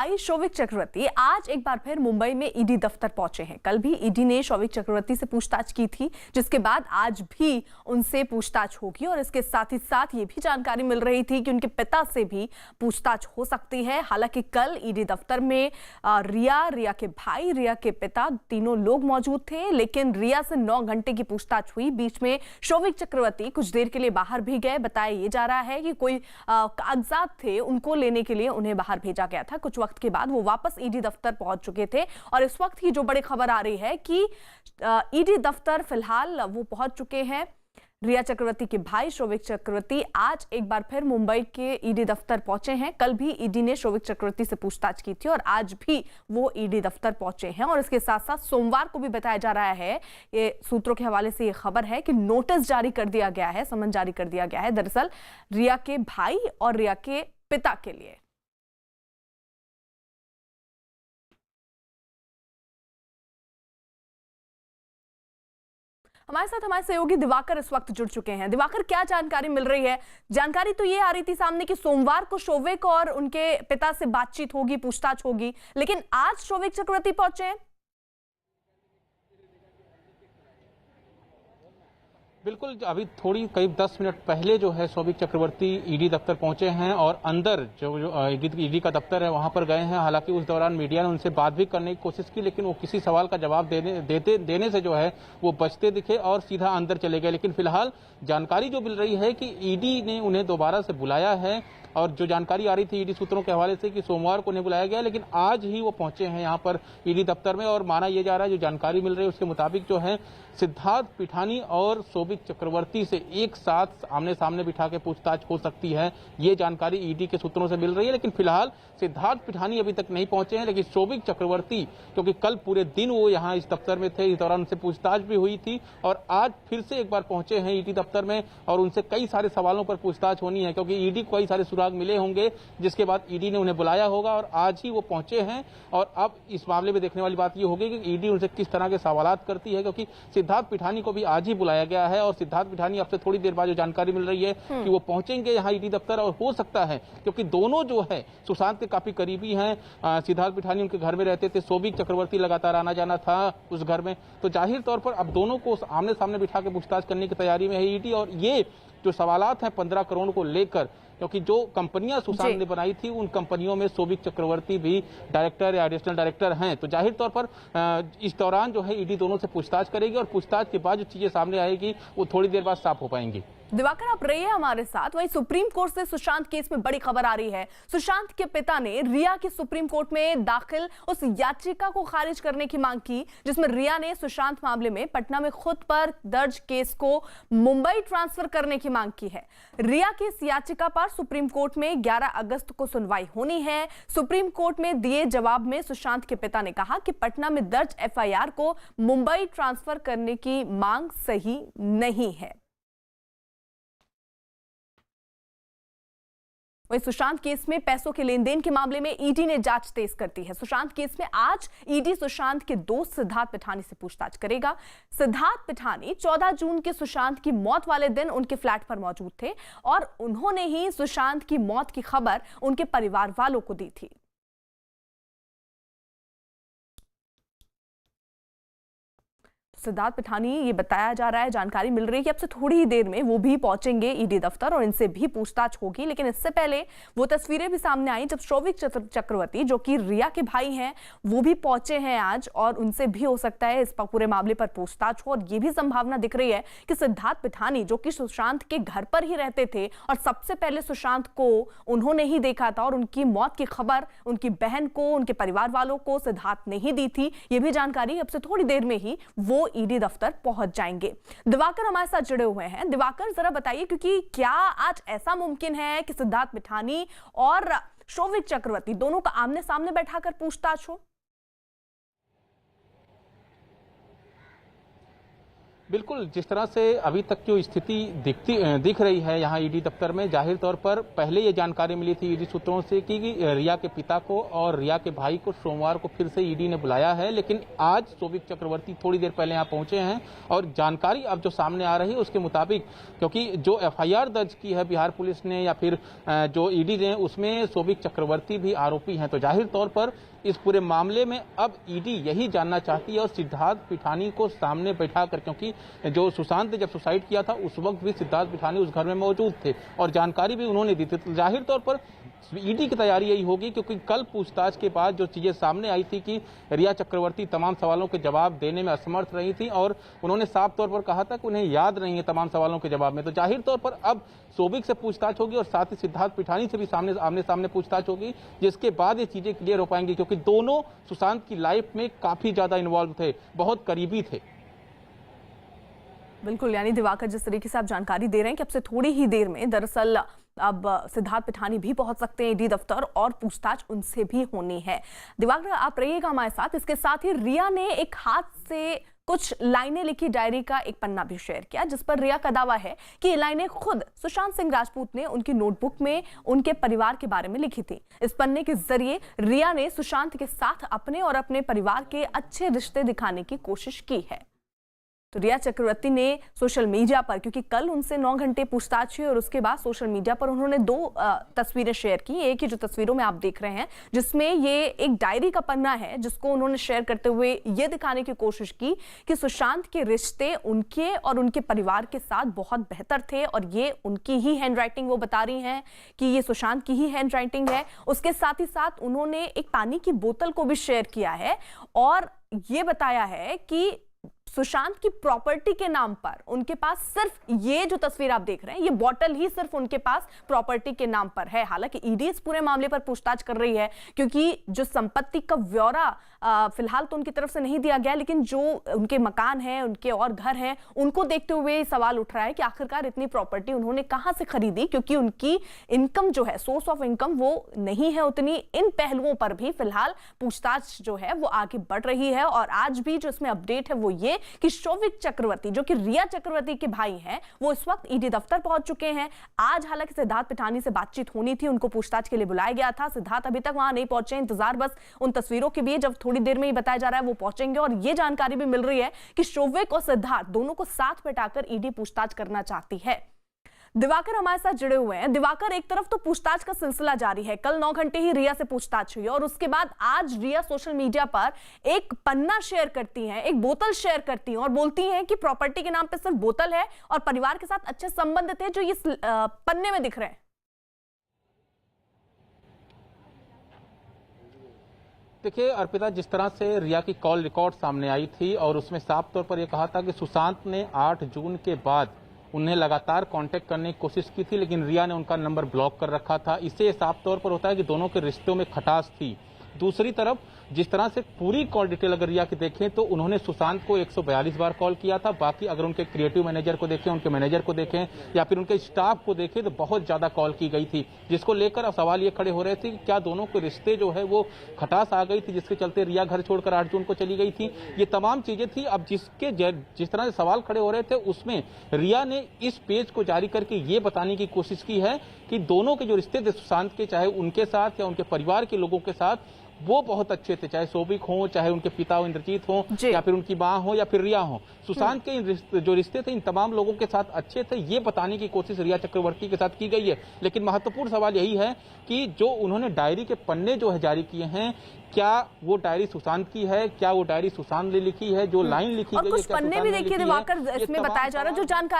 शौविक चक्रवर्ती आज एक बार फिर मुंबई में ईडी दफ्तर पहुंचे हैं। कल भी ईडी ने शौविक चक्रवर्ती से पूछताछ की थी, जिसके बाद आज भी उनसे पूछताछ होगी और इसके साथ ही साथ ये भी जानकारी मिल रही थी कि उनके पिता से भी पूछताछ हो सकती है। हालांकि कल ईडी दफ्तर में रिया के भाई, रिया के पिता, तीनों लोग मौजूद थे, लेकिन रिया से 9 घंटे की पूछताछ हुई। बीच में शौविक चक्रवर्ती कुछ देर के लिए बाहर भी गए। बताया ये जा रहा है कि कोई कागजात थे, उनको लेने के लिए उन्हें बाहर भेजा गया था। कुछ वक्त के बाद वो वापस ईडी दफ्तर पहुंच चुके थे और इस वक्त की जो बड़ी खबर आ रही है कि ईडी दफ्तर फिलहाल वो पहुंच चुके हैं। रिया चक्रवर्ती के भाई शौविक चक्रवर्ती आज एक बार फिर मुंबई के ईडी दफ्तर पहुंचे हैं। कल भी ईडी ने शौविक चक्रवर्ती से पूछताछ की थी और आज भी वो ईडी दफ्तर पहुंचे हैं। और इसके साथ साथ सोमवार को भी बताया जा रहा है, ये सूत्रों के हवाले से ये खबर है कि नोटिस जारी कर दिया गया है, समन जारी कर दिया गया है दरअसल रिया के भाई और रिया के पिता के लिए। हमारे साथ हमारे सहयोगी दिवाकर इस वक्त जुड़ चुके हैं। दिवाकर, क्या जानकारी मिल रही है? जानकारी तो ये आ रही थी सामने कि सोमवार को शौविक और उनके पिता से बातचीत होगी, पूछताछ होगी, लेकिन आज शौविक चक्रवर्ती पहुंचे हैं। बिल्कुल, अभी थोड़ी करीब 10 मिनट पहले जो है शौविक चक्रवर्ती ईडी दफ्तर पहुंचे हैं और अंदर जो ईडी का दफ्तर है वहां पर गए हैं। हालांकि उस दौरान मीडिया ने उनसे बात भी करने की कोशिश की, लेकिन वो किसी सवाल का जवाब देने से जो है वो बचते दिखे और सीधा अंदर चले गए। लेकिन फिलहाल जानकारी जो मिल रही है कि ईडी ने उन्हें दोबारा से बुलाया है और जो जानकारी आ रही थी ईडी सूत्रों के हवाले से कि सोमवार को उन्हें बुलाया गया, लेकिन आज ही वो पहुंचे हैं यहाँ पर ईडी दफ्तर में। और माना यह जा रहा है, जो जानकारी मिल रही है उसके मुताबिक जो है सिद्धार्थ पिठानी और शौविक चक्रवर्ती से एक साथ आमने सामने बिठा के पूछताछ हो सकती है, ये जानकारी ईडी के सूत्रों से मिल रही है। लेकिन फिलहाल सिद्धार्थ पिठानी अभी तक नहीं पहुंचे हैं, लेकिन शौविक चक्रवर्ती क्योंकि कल पूरे दिन वो यहाँ इस दफ्तर में थे, इस दौरान उनसे पूछताछ भी हुई थी और आज फिर से एक बार पहुंचे हैं ईडी दफ्तर में और उनसे कई सारे सवालों पर पूछताछ होनी है, क्योंकि ईडी को कई सारे सुराग मिले होंगे जिसके बाद ईडी ने उन्हें बुलाया होगा और आज ही वो पहुंचे हैं। और अब इस मामले में देखने वाली बात ये होगी कि ईडी उनसे किस तरह के सवालात करती है, क्योंकि सिद्धार्थ पिठानी को भी आज ही बुलाया गया है और सिद्धार्थ पिठानी अब से थोड़ी देर बाद जो जानकारी मिल रही है कि वो पहुंचेंगे यहाँ ईडी दफ्तर। और हो सकता है क्योंकि दोनों जो है सुशांत के काफी करीबी हैं, सिद्धार्थ पिठानी उनके घर में रहते थे, शौविक चक्रवर्ती लगातार आना जाना था उस घर में, तो जाहिर तौर पर अब दोनों को आमने सामने बिठा के पूछताछ करने की तैयारी में है ईडी। और ये जो सवालात हैं 15 करोड़ को लेकर, क्योंकि जो कंपनियां सुशांत ने बनाई थी उन कंपनियों में शौविक चक्रवर्ती भी डायरेक्टर या एडिशनल डायरेक्टर हैं, तो जाहिर तौर पर इस दौरान जो है ईडी दोनों से पूछताछ करेगी और पूछताछ के बाद जो चीजें सामने आएगी वो थोड़ी देर बाद साफ हो पाएंगी। दिवाकर, आप रहिए हमारे साथ। वहीं सुप्रीम कोर्ट से सुशांत केस में बड़ी खबर आ रही है। सुशांत के पिता ने रिया की सुप्रीम कोर्ट में दाखिल उस याचिका को खारिज करने की मांग की जिसमें रिया ने सुशांत मामले में पटना में खुद पर दर्ज केस को मुंबई ट्रांसफर करने की मांग की है। रिया की इस याचिका पर सुप्रीम कोर्ट में 11 अगस्त को सुनवाई होनी है। सुप्रीम कोर्ट में दिए जवाब में सुशांत के पिता ने कहा कि पटना में दर्ज एफआईआर को मुंबई ट्रांसफर करने की मांग सही नहीं है। वहीं सुशांत केस में पैसों के लेन देन के मामले में ईडी ने जांच तेज कर दी है। सुशांत केस में आज ईडी सुशांत के दोस्त सिद्धार्थ पिठानी से पूछताछ करेगा। सिद्धार्थ पिठानी 14 जून के सुशांत की मौत वाले दिन उनके फ्लैट पर मौजूद थे और उन्होंने ही सुशांत की मौत की खबर उनके परिवार वालों को दी थी। सिद्धार्थ पिठानी, ये बताया जा रहा है, जानकारी मिल रही है कि अब से थोड़ी ही देर में वो भी पहुंचेंगे ईडी दफ्तर और इनसे भी पूछताछ होगी। लेकिन इससे पहले वो तस्वीरें भी सामने आई जब शौविक चक्रवर्ती, जो कि रिया के भाई हैं, वो भी पहुंचे हैं आज और उनसे भी हो सकता है इस पूरे मामले पर पूछताछ हो। और ये भी संभावना दिख रही है कि सिद्धार्थ पिठानी, जो कि सुशांत के घर पर ही रहते थे और सबसे पहले सुशांत को उन्होंने ही देखा था और उनकी मौत की खबर उनकी बहन को, उनके परिवार वालों को सिद्धार्थ ने ही दी थी, ये भी जानकारी अब से थोड़ी देर में ही वो ईडी दफ्तर पहुंच जाएंगे। दिवाकर हमारे साथ जुड़े हुए हैं। दिवाकर, जरा बताइए, क्योंकि क्या आज ऐसा मुमकिन है कि सिद्धार्थ पिठानी और शौविक चक्रवर्ती दोनों का आमने सामने बैठाकर पूछताछ हो? बिल्कुल, जिस तरह से अभी तक जो स्थिति दिख रही है यहाँ ईडी दफ्तर में, जाहिर तौर पर पहले ये जानकारी मिली थी ईडी सूत्रों से कि रिया के पिता को और रिया के भाई को सोमवार को फिर से ईडी ने बुलाया है, लेकिन आज शोभिक चक्रवर्ती थोड़ी देर पहले यहाँ पहुंचे हैं और जानकारी अब जो सामने आ रही है उसके मुताबिक, क्योंकि जो एफआईआर दर्ज की है बिहार पुलिस ने या फिर जो ईडी ने, उसमें शोभिक चक्रवर्ती भी आरोपी हैं, तो जाहिर तौर पर इस पूरे मामले में अब ईडी यही जानना चाहती है और सिद्धार्थ पिठानी को सामने बैठाकर, क्योंकि जो सुशांत ने जब सुसाइड किया था उस वक्त भी सिद्धार्थ पिठानी उस घर में मौजूद थे और जानकारी भी उन्होंने दी थी, तो जाहिर तौर पर ईडी की तैयारी यही होगी, क्योंकि कल पूछताछ के बाद जो चीजें सामने आई थी कि रिया चक्रवर्ती तमाम सवालों के जवाब देने में असमर्थ रही थी और उन्होंने साफ तौर पर कहा था कि उन्हें याद नहीं है तमाम सवालों के जवाब में, तो जाहिर तौर पर अब शोभिक से पूछताछ होगी और साथ ही सिद्धार्थ पिठानी से भी आमने सामने पूछताछ होगी, जिसके बाद ये चीजें क्लियर हो पाएंगी, क्योंकि दोनों सुशांत की लाइफ में काफी ज्यादा इन्वॉल्व थे, बहुत करीबी थे। बिल्कुल, यानी दिवाकर जिस तरीके से आप जानकारी दे रहे हैं कि अब से थोड़ी ही देर में दरअसल अब सिद्धार्थ पिठानी भी पहुंच सकते हैं ईडी दफ्तर और पूछताछ उनसे भी होनी है। दिवाकर, आप रहिएगा हमारे साथ। इसके साथ ही रिया ने एक हाथ से कुछ लाइनें लिखी डायरी का एक पन्ना भी शेयर किया, जिस पर रिया का दावा है कि ये लाइनें खुद सुशांत सिंह राजपूत ने उनकी नोटबुक में उनके परिवार के बारे में लिखी थी। इस पन्ने के जरिए रिया ने सुशांत के साथ अपने और अपने परिवार के अच्छे रिश्ते दिखाने की कोशिश की है। तो रिया चक्रवर्ती ने सोशल मीडिया पर, क्योंकि कल उनसे 9 घंटे पूछताछ हुई और उसके बाद सोशल मीडिया पर उन्होंने 2 तस्वीरें शेयर की। एक ही जो तस्वीरों में आप देख रहे हैं, जिसमें ये एक डायरी का पन्ना है, जिसको उन्होंने शेयर करते हुए ये दिखाने की कोशिश की कि सुशांत के रिश्ते उनके और उनके परिवार के साथ बहुत बेहतर थे और ये उनकी ही हैंडराइटिंग वो बता रही हैं कि ये सुशांत की ही हैंडराइटिंग है। उसके साथ ही साथ उन्होंने एक पानी की बोतल को भी शेयर किया है और ये बताया है कि सुशांत की प्रॉपर्टी के नाम पर उनके पास सिर्फ ये जो तस्वीर आप देख रहे हैं, ये बॉटल ही सिर्फ उनके पास प्रॉपर्टी के नाम पर है। हालांकि ईडी इस पूरे मामले पर पूछताछ कर रही है, क्योंकि जो संपत्ति का ब्यौरा फिलहाल तो उनकी तरफ से नहीं दिया गया, लेकिन जो उनके मकान हैं, उनके और घर हैं, उनको देखते हुए सवाल उठ रहा है कि आखिरकार इतनी प्रॉपर्टी उन्होंने कहां से खरीदी, क्योंकि उनकी इनकम जो है, सोर्स ऑफ इनकम वो नहीं है उतनी। इन पहलुओं पर भी फिलहाल पूछताछ जो है वो आगे बढ़ रही है और आज भी जो इसमें अपडेट है वो ये कि शोभिक चक्रवर्ती, जो कि रिया चक्रवर्ती के भाई हैं, वो इस वक्त ईडी दफ्तर पहुंच चुके हैं। आज हालांकि सिद्धार्थ पिठानी से बातचीत होनी थी, उनको पूछताछ के लिए बुलाया गया था। सिद्धार्थ अभी तक वहां नहीं पहुंचे, इंतजार बस उन तस्वीरों के भी है, जब थोड़ी देर में ही बताया जा रहा है वो पहुंचेंगे। और ये जानकारी भी मिल रही है कि शोभिक और सिद्धार्थ दोनों को साथ बैठाकर ईडी पूछताछ करना चाहती है। दिवाकर हमारे साथ जुड़े हुए हैं। दिवाकर, एक तरफ तो पूछताछ का सिलसिला जारी है, कल 9 घंटे ही रिया से पूछताछ हुई और उसके बाद आज रिया सोशल मीडिया पर एक पन्ना शेयर करती हैं, एक बोतल शेयर करती हैं और बोलती हैं कि प्रॉपर्टी के नाम पे सिर्फ बोतल है और परिवार के साथ अच्छे संबंध थे जो इस पन्ने में दिख रहे हैं। देखिए अर्पिता, जिस तरह से रिया की कॉल रिकॉर्ड सामने आई थी और उसमें साफ तौर पर यह कहा था कि सुशांत ने 8 जून के बाद उन्हें लगातार कांटेक्ट करने की कोशिश की थी, लेकिन रिया ने उनका नंबर ब्लॉक कर रखा था। इससे साफ तौर पर होता है कि दोनों के रिश्तों में खटास थी। दूसरी तरफ जिस तरह से पूरी कॉल डिटेल अगर रिया की देखें तो उन्होंने सुशांत को 142 बार कॉल किया था। बाकी अगर उनके क्रिएटिव मैनेजर को देखें, उनके मैनेजर को देखें या फिर उनके स्टाफ को देखें तो बहुत ज्यादा कॉल की गई थी, जिसको लेकर अब सवाल ये खड़े हो रहे थे कि क्या दोनों के रिश्ते जो है वो खटास आ गई थी, जिसके चलते रिया घर छोड़कर 8 जून को चली गई थी। ये तमाम चीजें थी। अब जिस तरह से सवाल खड़े हो रहे थे उसमें रिया ने इस पेज को जारी करके ये बताने की कोशिश की है कि दोनों के जो रिश्ते थे सुशांत के, चाहे उनके साथ या उनके परिवार के लोगों के साथ, वो बहुत अच्छे थे, चाहे शोभिक हो, चाहे उनके पिता हो इंद्रजीत हो, या फिर उनकी मां हो या फिर रिया हो। सुशांत के जो रिश्ते थे इन तमाम लोगों के साथ अच्छे थे, ये बताने की कोशिश रिया चक्रवर्ती के साथ की गई है। लेकिन महत्वपूर्ण सवाल यही है कि जो उन्होंने डायरी के पन्ने जो है जारी किए हैं, क्या वो डायरी सुशांत की है, क्या वो डायरी सुशांत ने लिखी है, जो लाइन लिखी गई है, कुछ पन्ने भी देखिए दिवाकर इसमें बताया जा रहा है जो जानकारी